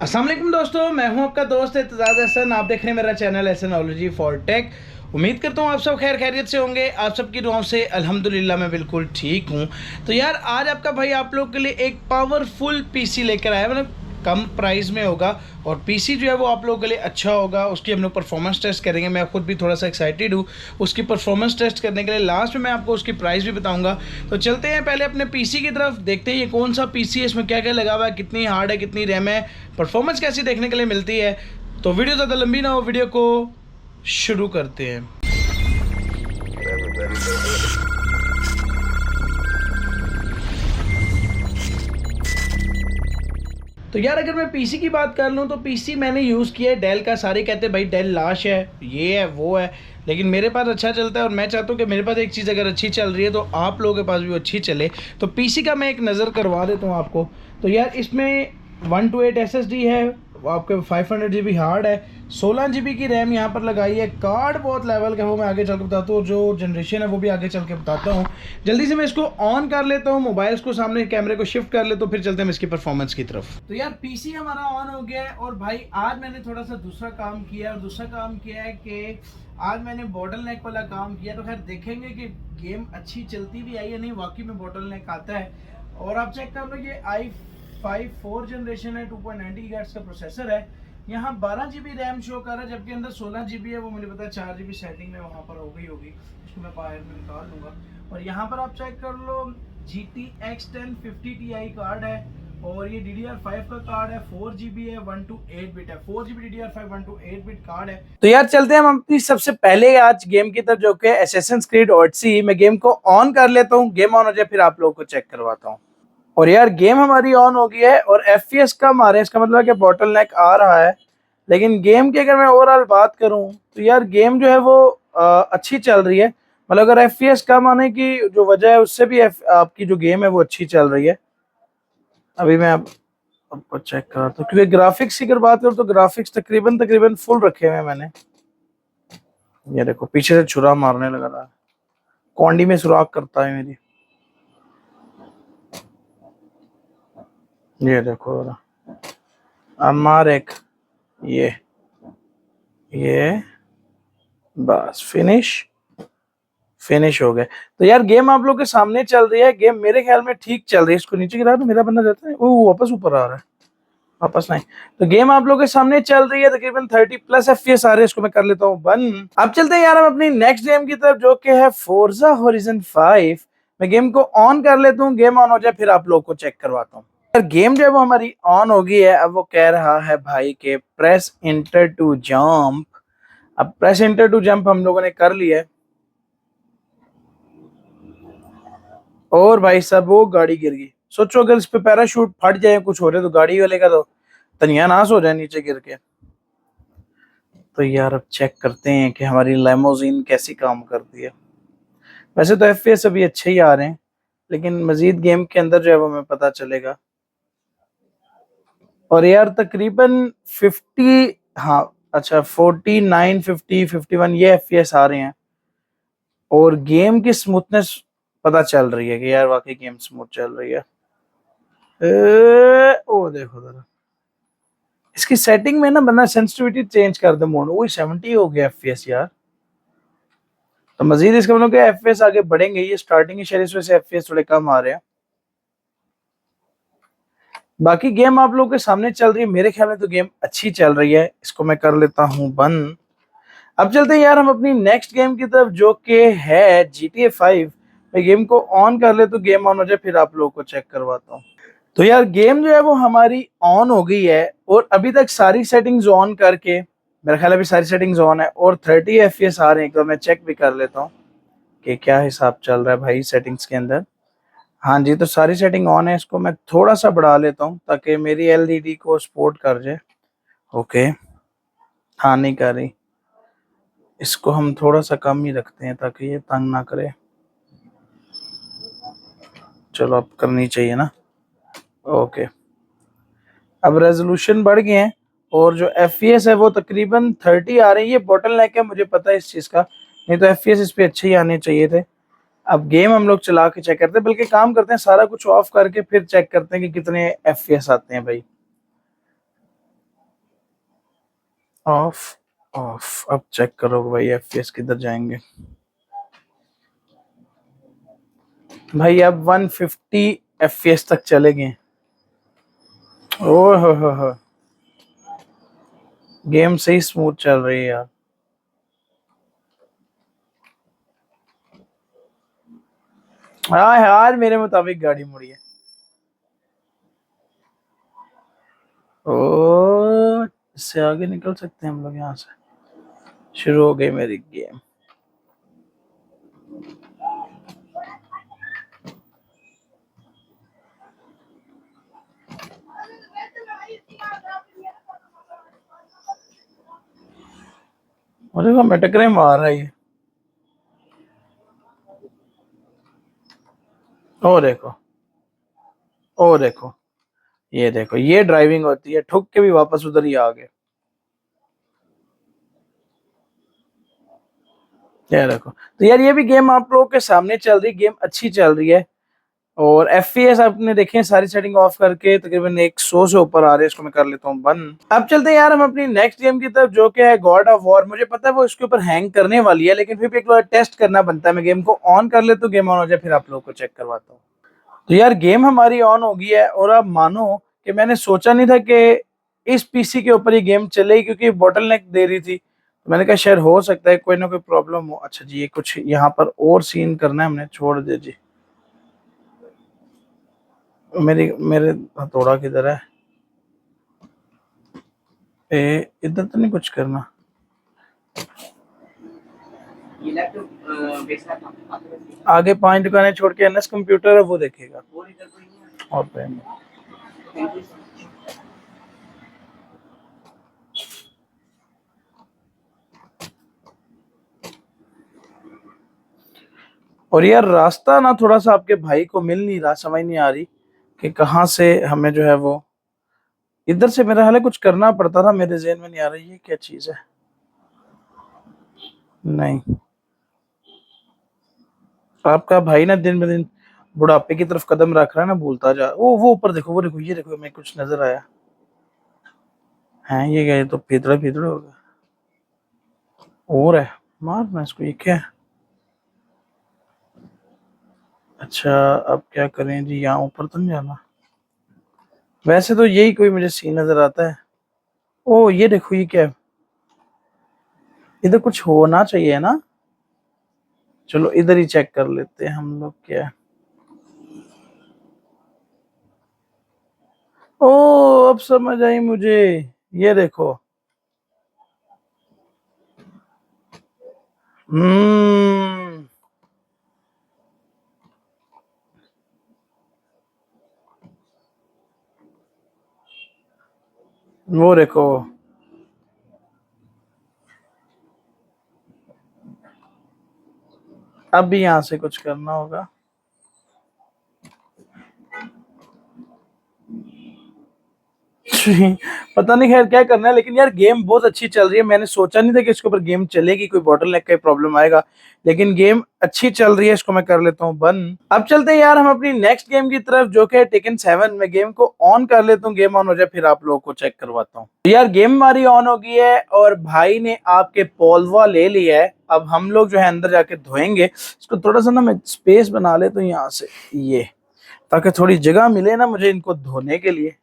अस्सलाम वालेकुम दोस्तों, मैं हूं आपका दोस्त एतजाज़ एहसन। आप देख रहे हैं मेरा चैनल एहसनोलॉजी फॉर टेक। उम्मीद करता हूं आप सब खैर खैरियत से होंगे। आप सबकी दुआओं से अल्हम्दुलिल्लाह मैं बिल्कुल ठीक हूं। तो यार आज आपका भाई आप लोग के लिए एक पावरफुल पीसी लेकर आया, मतलब कम प्राइस में होगा और पीसी जो है वो आप लोगों के लिए अच्छा होगा। उसकी हम लोग परफॉर्मेंस टेस्ट करेंगे। मैं खुद भी थोड़ा सा एक्साइटेड हूँ उसकी परफॉर्मेंस टेस्ट करने के लिए। लास्ट में मैं आपको उसकी प्राइस भी बताऊंगा। तो चलते हैं पहले अपने पीसी की तरफ, देखते हैं ये कौन सा पीसी है, इसमें क्या क्या लगा हुआ है, कितनी हार्ड है, कितनी रैम है, परफॉर्मेंस कैसी देखने के लिए मिलती है। तो वीडियो ज़्यादा लंबी ना हो, वीडियो को शुरू करते हैं। तो यार अगर मैं पीसी की बात कर लूँ तो पीसी मैंने यूज़ किया है डेल का। सारे कहते हैं भाई डेल लाश है, ये है वो है, लेकिन मेरे पास अच्छा चलता है और मैं चाहता हूँ कि मेरे पास एक चीज़ अगर अच्छी चल रही है तो आप लोगों के पास भी अच्छी चले। तो पीसी का मैं एक नज़र करवा देता हूँ आपको। तो यार इसमें 128 SSD है, आपके 500 GB हार्ड है, 16 GB की रैम यहाँ पर लगाई है। कार्ड बहुत लेवल का है, वो मैं आगे चल के बताता हूँ, जो जनरेशन है वो भी आगे चल के बताता हूँ। जल्दी से मैं इसको ऑन कर लेता हूँ, मोबाइल्स को सामने कैमरे को शिफ्ट कर लेता हूँ, फिर चलते हैं इसकी परफॉर्मेंस की तरफ। तो यार पीसी हमारा ऑन हो गया है और भाई आज मैंने थोड़ा सा दूसरा काम किया है। और दूसरा काम किया है कि आज मैंने बॉटल नेक वाला काम किया। तो खैर देखेंगे कि गेम अच्छी चलती भी है या नहीं, वाकई में बॉटल नेक आता है। और आप चेक कर लो, ये i5 4 जनरेशन है, 2.90 GHz का प्रोसेसर है। यहाँ 12 GB रैम शो कर रहा है, जबकि अंदर 16 GB है। वो मुझे पता है 4 GB सेटिंग में वहाँ पर हो गई होगी, उसको मैं बाहर में निकाल लूँगा। और यहाँ पर आप चेक कर लो, GTX 1050 Ti कार्ड है और ये DDR5 का कार्ड है। 4 GB है, 128 बिट है। 4 GB DDR5 128 बिट कार्ड है। तो यार चलते हैं हम अपनी सबसे पहले आज गेम की तरफ, जो कि Assassin's Creed Odyssey। मैं गेम को ऑन कर लेता हूँ, गेम ऑन हो जाए फिर आप लोगों को चेक करवाता हूँ। और यार गेम हमारी ऑन हो गई है और FPS कम आ रहे हैं, इसका मतलब है कि बॉटल नेक आ रहा है। लेकिन गेम की अगर मैं ओवरऑल बात करूं तो यार गेम जो है वो अच्छी चल रही है। मतलब अगर FPS कम आने की जो वजह है उससे भी आपकी जो गेम है वो अच्छी चल रही है। अभी मैं आपको चेक कराता हूँ, क्योंकि ग्राफिक्स की अगर बात करूँ तो ग्राफिक्स तकरीबन तकरीबन फुल रखे हुए हैं मैंने। ये देखो पीछे से छुरा मारने लगा था, कौंडी में सुराख करता है मेरी। ये देखो अमार एक ये बस फिनिश हो गए। तो यार गेम आप लोग के सामने चल रही है, गेम मेरे ख्याल में ठीक चल रही है। इसको नीचे गिरा तो मेरा बंदा जाता है, वो वापस ऊपर आ रहा है, वापस नहीं। तो गेम आप लोग के सामने चल रही है, तकरीबन 30+ FPS आ रहे हैं। इसको मैं कर लेता हूँ बंद। अब चलते हैं यार हम अपनी नेक्स्ट गेम की तरफ, जो कि है फोर्जा होराइजन 5। मैं गेम को ऑन कर लेता हूँ, गेम ऑन हो जाए फिर आप लोग को चेक करवाता हूँ। यार गेम जो है वो हमारी ऑन हो गई है। अब वो कह रहा है भाई के प्रेस इंटर टू जंप। अब प्रेस इंटर टू जंप हम लोगों ने कर लिया है और भाई साहब वो गाड़ी गिर गई। सोचो अगर इस पे पैराशूट फट जाए कुछ हो रहे तो गाड़ी वाले का तो तनिया नाश हो जाए नीचे गिर के। तो यार अब चेक करते हैं कि हमारी लैमोजीन कैसी काम करती है। वैसे तो FPS अभी अच्छे ही आ रहे हैं, लेकिन मजीद गेम के अंदर जो है वो हमें पता चलेगा। और यार तकरीबन 50, हाँ अच्छा 49 50 51 ये FPS आ रहे हैं। और गेम की स्मूथनेस पता चल रही है कि यार वाकई गेम स्मूथ चल रही है। ओ देखो जरा इसकी सेटिंग में ना बंदा सेंसिटिविटी चेंज कर दे, मोड वही 70 हो गया FPS यार। तो मजीद इसका मतलब कि FPS आगे बढ़ेंगे। ये स्टार्टिंग की शरीर से FPS थोड़े कम आ रहे हैं। बाकी गेम आप लोगों के सामने चल रही है, मेरे ख्याल में तो गेम अच्छी चल रही है। इसको मैं कर लेता हूँ बंद। अब चलते हैं यार हम अपनी नेक्स्ट गेम की तरफ, जो कि है GTA 5। मैं गेम को ऑन कर ले तो गेम ऑन हो जाए फिर आप लोगों को चेक करवाता हूँ। तो यार गेम जो है वो हमारी ऑन हो गई है और अभी तक सारी सेटिंग्स ऑन करके, मेरा ख्याल है अभी सारी सेटिंग्स ऑन है और 30 FPS आ रहे हैं। तो मैं चेक भी कर लेता हूँ कि क्या हिसाब चल रहा है भाई सेटिंग्स के अंदर। हाँ जी, तो सारी सेटिंग ऑन है। इसको मैं थोड़ा सा बढ़ा लेता हूँ ताकि मेरी LED को सपोर्ट कर जाए। ओके, हाँ नहीं कर रही, इसको हम थोड़ा सा कम ही रखते हैं ताकि ये तंग ना करे। चलो अब करनी चाहिए ना। ओके, अब रेजोल्यूशन बढ़ गए हैं और जो FPS है वो तकरीबन 30 आ रही है। ये बॉटल नेक है, मुझे पता है इस चीज़ का, नहीं तो FPS इस पे अच्छे ही आने चाहिए थे। अब गेम हम लोग चला के चेक करते हैं, बल्कि काम करते हैं सारा कुछ ऑफ करके फिर चेक करते हैं कि कितने FPS आते हैं भाई। Of of. अब चेक करो भाई एफपीएस किधर जाएंगे। भाई अब 150 एफपीएस तक चले गए। ओह हो, गेम सही स्मूथ चल रही है यार। हाँ यार मेरे मुताबिक गाड़ी मुड़ी है। ओ इससे आगे निकल सकते हैं हम लोग यहाँ से। शुरू हो गई मेरी गेम। मुझे को मटकरे मार रहा है। ओ देखो, ओ देखो, ये देखो, ये ड्राइविंग होती है। ठुक के भी वापस उधर ही आ गए। ये देखो। तो यार ये भी गेम आप लोगों के सामने चल रही, गेम अच्छी चल रही है। और एफपीएस आपने देखे सारी सेटिंग ऑफ करके तकरीबन 100 से ऊपर आ रहे हैं। इसको मैं कर लेता हूँ बंद। अब चलते हैं यार हम अपनी नेक्स्ट गेम की तरफ, जो कि है गॉड ऑफ वॉर। मुझे पता है वो इसके ऊपर हैंग करने वाली है, लेकिन फिर भी एक बार टेस्ट करना बनता है। मैं गेम को ऑन कर लेता हूँ, गेम ऑन हो जाए फिर आप लोगों को चेक करवाता हूँ। तो यार गेम हमारी ऑन हो गई है। और आप मानो कि मैंने सोचा नहीं था कि इस पीसी के ऊपर ये गेम चलेगी, क्योंकि बॉटल नेक दे रही थी। तो मैंने कहा शायद हो सकता है कोई ना कोई प्रॉब्लम हो। अच्छा जी, ये कुछ यहाँ पर और सीन करना है हमने, छोड़ दे जी। मेरी मेरे हथौड़ा किधर है? इधर तो नहीं कुछ करना। आगे 5 दुकानें छोड़ के एनएस कंप्यूटर है, वो देखेगा। और पेन। और यार रास्ता ना थोड़ा सा आपके भाई को मिल नहीं रहा, समझ नहीं आ रही कि कहाँ से हमें जो है वो इधर से मेरा हाल कुछ करना पड़ता था। मेरे जहन में नहीं आ रही है क्या चीज है। नहीं, आपका भाई ना दिन ब दिन बुढ़ापे की तरफ कदम रख रहा है ना, भूलता जा। वो ऊपर देखो, वो देखो, ये देखो, हमें कुछ नजर आया है। ये क्या, ये तो फिदड़ा फिदड़ा होगा। और है, मारना इसको। ये क्या है? अच्छा, अब क्या करें जी? यहाँ ऊपर तो नहीं जाना। वैसे तो यही कोई मुझे सीन नजर आता है। ओ ये देखो, ये क्या है? इधर कुछ होना चाहिए ना। चलो इधर ही चेक कर लेते हैं हम लोग क्या है। ओ अब समझ आई मुझे। ये देखो। हम्म। वो देखो। अब भी यहाँ से कुछ करना होगा। पता नहीं खैर क्या करना है, लेकिन यार गेम बहुत अच्छी चल रही है। मैंने सोचा नहीं था कि इसके ऊपर गेम चलेगी, कोई बॉटल नेक का प्रॉब्लम आएगा। लेकिन गेम अच्छी चल रही है। इसको मैं कर लेता हूँ बंद। अब चलते हैं यार हम अपनी नेक्स्ट गेम की तरफ, जो कि है टेकन 7। मैं गेम को ऑन कर लेता हूँ, गेम ऑन हो जाए फिर आप लोगों को चेक करवाता हूँ। तो यार गेम हमारी ऑन हो गई है और भाई ने आपके पोलवा ले लिया है। अब हम लोग जो है अंदर जाके धोएंगे इसको। थोड़ा सा ना मैं स्पेस बना लेता हूँ यहाँ से, ये, ताकि थोड़ी जगह मिले ना मुझे इनको धोने के लिए।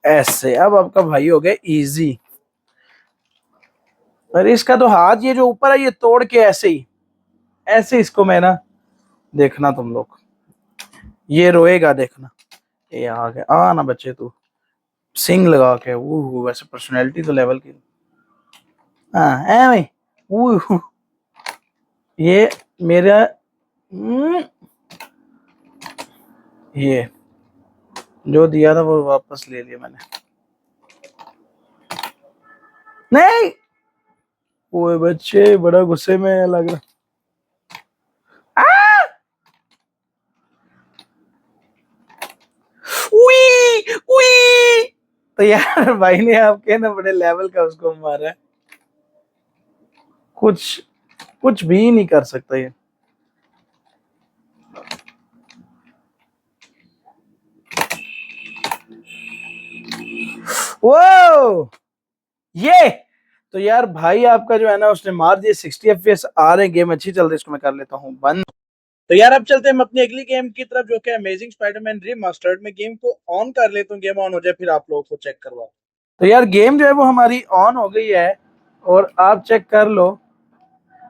ऐसे अब आपका भाई हो गया इजी। पर इसका तो हाथ ये जो ऊपर है ये तोड़ के ऐसे ही, ऐसे इसको मैं ना, देखना तुम लोग, ये रोएगा देखना। ये आ गया, आ ना बच्चे तू। सिंग लगा के वो, वैसे पर्सनैलिटी तो लेवल की। हाँ है भाई। वो ये मेरा, हम्म, ये जो दिया था वो वापस ले लिया मैंने। नहीं, वो बच्चे बड़ा गुस्से में लग रहा। उई, उई। तो यार भाई ने आपके ना बड़े लेवल का उसको मारा है। कुछ कुछ भी नहीं कर सकता ये। वो ये तो यार भाई आपका जो है ना उसने मार दिया 60 FPS आ रहे हैं, गेम अच्छी चल रही है, इसको मैं कर लेता हूँ बंद। तो यार अब चलते हैं हम अपनी अगली गेम की तरफ जो कि अमेजिंग स्पाइडरमैन रीमास्टर्ड। में गेम को ऑन कर लेता हूँ, गेम ऑन हो जाए फिर आप लोगों को चेक करवा। तो यार गेम जो है वो हमारी ऑन हो गई है और आप चेक कर लो।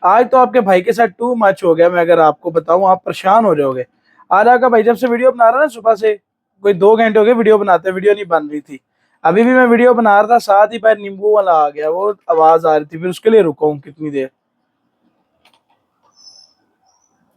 आज तो आपके भाई के साथ टू मच हो गया, मैं अगर आपको बताऊं आप परेशान हो जाओगे। आज आपका भाई जब से वीडियो बना रहा है ना, सुबह से कोई 2 घंटे हो गए वीडियो बनाते, वीडियो नहीं बन रही थी। अभी भी मैं वीडियो बना रहा था, साथ ही पैर नींबू वाला आ गया, वो आवाज आ रही थी, फिर उसके लिए रुका हूँ कितनी देर।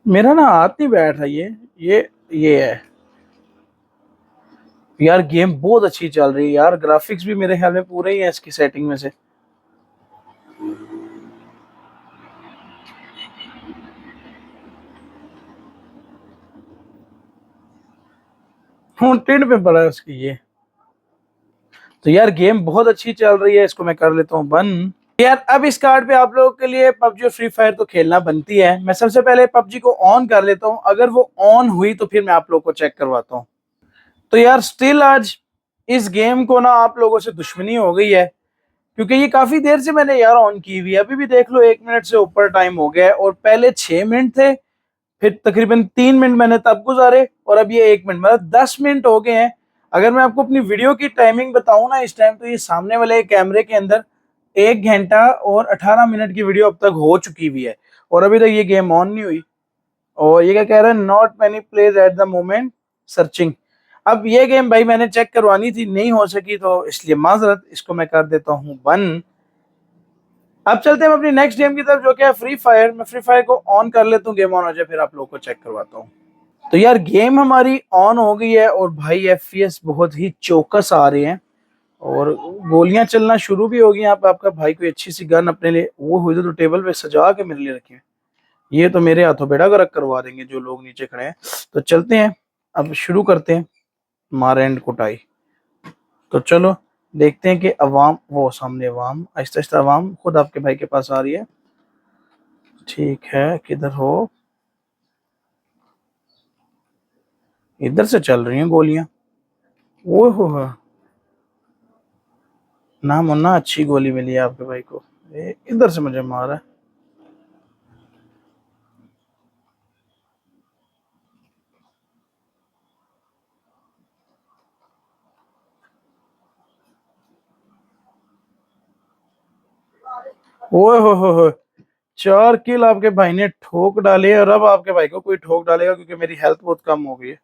मेरा ना हाथ नहीं बैठ रहा ये है। यार गेम बहुत अच्छी चल रही है यार, ग्राफिक्स भी मेरे ख्याल में पूरे ही है इसकी सेटिंग में से। हूँ टेंट पे पड़ा है उसकी ये। तो यार गेम बहुत अच्छी चल रही है, इसको मैं कर लेता हूँ बंद। यार अब इस कार्ड पे आप लोगों के लिए पबजी और फ्री फायर तो खेलना बनती है। मैं सबसे पहले पबजी को ऑन कर लेता हूँ, अगर वो ऑन हुई तो फिर मैं आप लोगों को चेक करवाता हूँ। तो यार स्टिल आज इस गेम को ना आप लोगों से दुश्मनी हो गई है, क्योंकि ये काफी देर से मैंने यार ऑन की हुई है। अभी भी देख लो 1 मिनट से ऊपर टाइम हो गया है, और पहले 6 मिनट थे, फिर तकरीबन 3 मिनट मैंने तब गुजारे, और अब ये 1 मिनट, मतलब 10 मिनट हो गए हैं। अगर मैं आपको अपनी वीडियो की टाइमिंग बताऊं ना इस टाइम, तो ये सामने वाले कैमरे के अंदर 1 घंटा और 18 मिनट की वीडियो अब तक हो चुकी हुई है, और अभी तक ये गेम ऑन नहीं हुई। और ये क्या कह रहा है, not many pledge at the moment searching. अब ये गेम भाई मैंने चेक करवानी थी, नहीं हो सकी, तो इसलिए माजरत, इसको मैं कर देता हूँ बंद। अब चलते हैं हम अपनी नेक्स्ट गेम की तरफ जो कि है फ्री फायर। मैं फ्री फायर को ऑन कर लेता हूँ, गेम ऑन हो जाए फिर आप लोगों को चेक करवाता हूँ। तो यार गेम हमारी ऑन हो गई है, और भाई एफपीएस बहुत ही चौकस आ रहे हैं, और गोलियां चलना शुरू भी हो गई। यहाँ पे आपका भाई कोई अच्छी सी गन अपने लिए वो हुई तो टेबल पे सजा के मेरे लिए रखी है। ये तो मेरे हाथों बेड़ा गर्क करवा देंगे जो लोग नीचे खड़े हैं। तो चलते हैं, अब शुरू करते हैं मार एंड कुटाई। तो चलो देखते हैं कि अवाम, वो सामने अवाम, आहिस्ता आहिस्ता अवाम खुद आपके भाई के पास आ रही है। ठीक है, किधर हो? इधर से चल रही हैं गोलियां। वो हो ना मुन्ना, अच्छी गोली मिली है आपके भाई को। इधर से मुझे मारा है। ओए हो, 4 किल आपके भाई ने ठोक डाले, और अब आपके भाई को कोई ठोक डालेगा, क्योंकि मेरी हेल्थ बहुत कम हो गई है।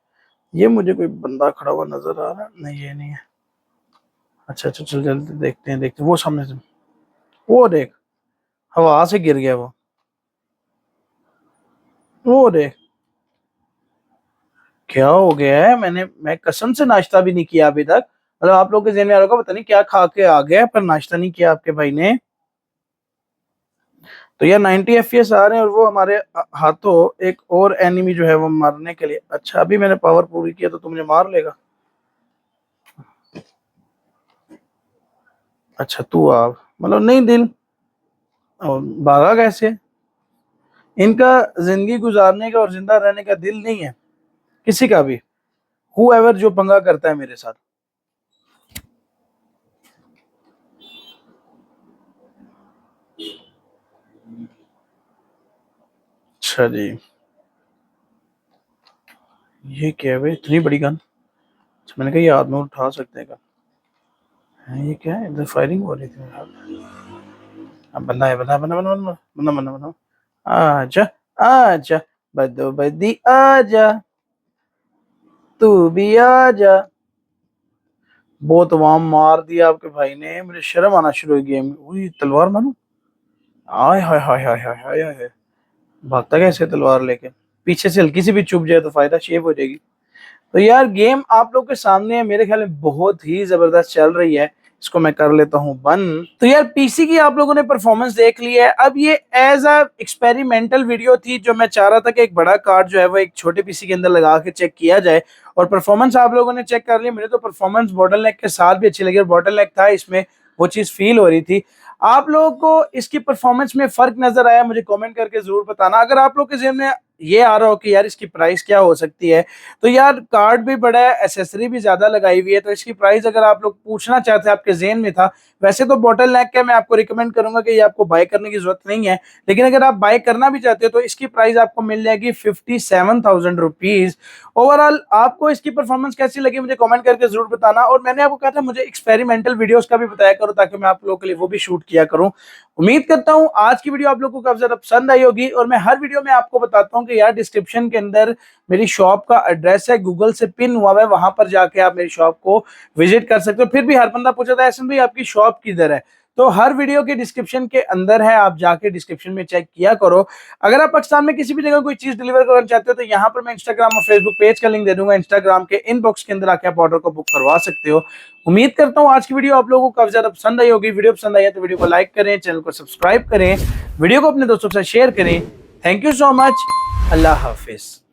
ये मुझे कोई बंदा खड़ा हुआ नजर आ रहा है, नहीं ये नहीं है। अच्छा अच्छा, चल जल्दी देखते हैं वो सामने से। वो देख, हवा से गिर गया वो देख, क्या हो गया है। मैं कसम से नाश्ता भी नहीं किया अभी तक। मतलब आप लोग के जहन में आ रहा होगा पता नहीं क्या खा के आ गया, पर नाश्ता नहीं किया आपके भाई ने। तो यार 90 एफपीएस आ रहे हैं, और वो हमारे हाथों एक और एनिमी जो है वो मारने के लिए। अच्छा अभी मैंने पावर पूरी किया तो तुम मुझे मार लेगा। अच्छा तू आप मतलब नहीं दिल, और भागा कैसे? इनका जिंदगी गुजारने का और जिंदा रहने का दिल नहीं है किसी का भी, हु जो पंगा करता है मेरे साथ। अच्छा जी, ये क्या है भाई, इतनी बड़ी गन? अच्छा मैंने कहा ये आदमी उठा सकते हैं गन। ये क्या है, इधर फायरिंग हो रही थी मेरे हाथ। अब बंदा है, बंदा बंदा बंदा बंदा बंदा बंदा बंदा, आजा आजा, बदो बदी आजा, तू भी आजा। बहुत वहां मार दिया आपके भाई ने, मुझे शर्म आना शुरू हुई गेम में। उई तलवार मानो, आय हाय हाय हाय हाय हाय हाय। भागता कैसे तलवार लेके? पीछे से हल्की सी भी चुभ जाए तो फायदा शेव हो जाएगी। तो यार गेम आप लोग के सामने है, मेरे ख्याल में बहुत ही जबरदस्त चल रही है। इसको मैं कर लेता हूँ बंद। तो यार पीसी की आप लोगों ने परफॉर्मेंस देख ली है। अब ये एज अ एक्सपेरिमेंटल वीडियो थी, जो मैं चाह रहा था कि एक बड़ा कार्ड जो है वो एक छोटे पीसी के अंदर लगा के चेक किया जाए, और परफॉर्मेंस आप लोगों ने चेक कर ली। मुझे तो परफॉर्मेंस बॉटल नेक के साथ भी अच्छी लगी, और बॉटल नेक था इसमें, वो चीज फील हो रही थी। आप लोगों को इसकी परफॉर्मेंस में फर्क नजर आया, मुझे कमेंट करके जरूर बताना। अगर आप लोग के जेहन में ये आ रहा हो कि यार इसकी प्राइस क्या हो सकती है, तो यार कार्ड भी बड़ा है, एसेसरी भी ज्यादा लगाई हुई है, तो इसकी प्राइस अगर आप लोग पूछना चाहते हैं, आपके जेहन में था, वैसे तो बॉटल नेक का मैं आपको रिकमेंड करूंगा कि ये आपको बाय करने की जरूरत नहीं है, लेकिन अगर आप बाय करना भी चाहते हो तो इसकी प्राइस आपको मिल जाएगी 57,000 रुपीज। ओवरऑल आपको इसकी परफॉर्मेंस कैसी लगी मुझे कमेंट करके जरूर बताना, और मैंने आपको कहा था मुझे एक्सपेरिमेंटल वीडियोस का भी बताया करो ताकि मैं आप लोगों के लिए वो भी शूट किया करूं। उम्मीद करता हूं आज की वीडियो आप लोगों को काफी ज्यादा पसंद आई होगी, और मैं हर वीडियो में आपको बताता हूं कि यार डिस्क्रिप्शन के अंदर मेरी शॉप का एड्रेस है, गूगल से पिन हुआ है, वहां पर जाके आप मेरी शॉप को विजिट कर सकते हो। फिर भी हर बंदा पूछा था एहसन भाई आपकी शॉप किधर है, तो हर वीडियो के डिस्क्रिप्शन के अंदर है, आप जाके डिस्क्रिप्शन में चेक किया करो। अगर आप पाकिस्तान में किसी भी जगह कोई चीज डिलीवर करना चाहते हो तो यहाँ पर मैं इंस्टाग्राम और फेसबुक पेज का लिंक दे दूंगा, इंस्टाग्राम के इनबॉक्स के अंदर आके आप ऑर्डर को बुक करवा सकते हो। उम्मीद करता हूँ आज की वीडियो आप लोगों को काफी ज्यादा पसंद आई होगी। वीडियो पसंद आई है तो वीडियो को लाइक करें, चैनल को सब्सक्राइब करें, वीडियो को अपने दोस्तों के साथ शेयर करें। Thank you so much. Allah Hafiz.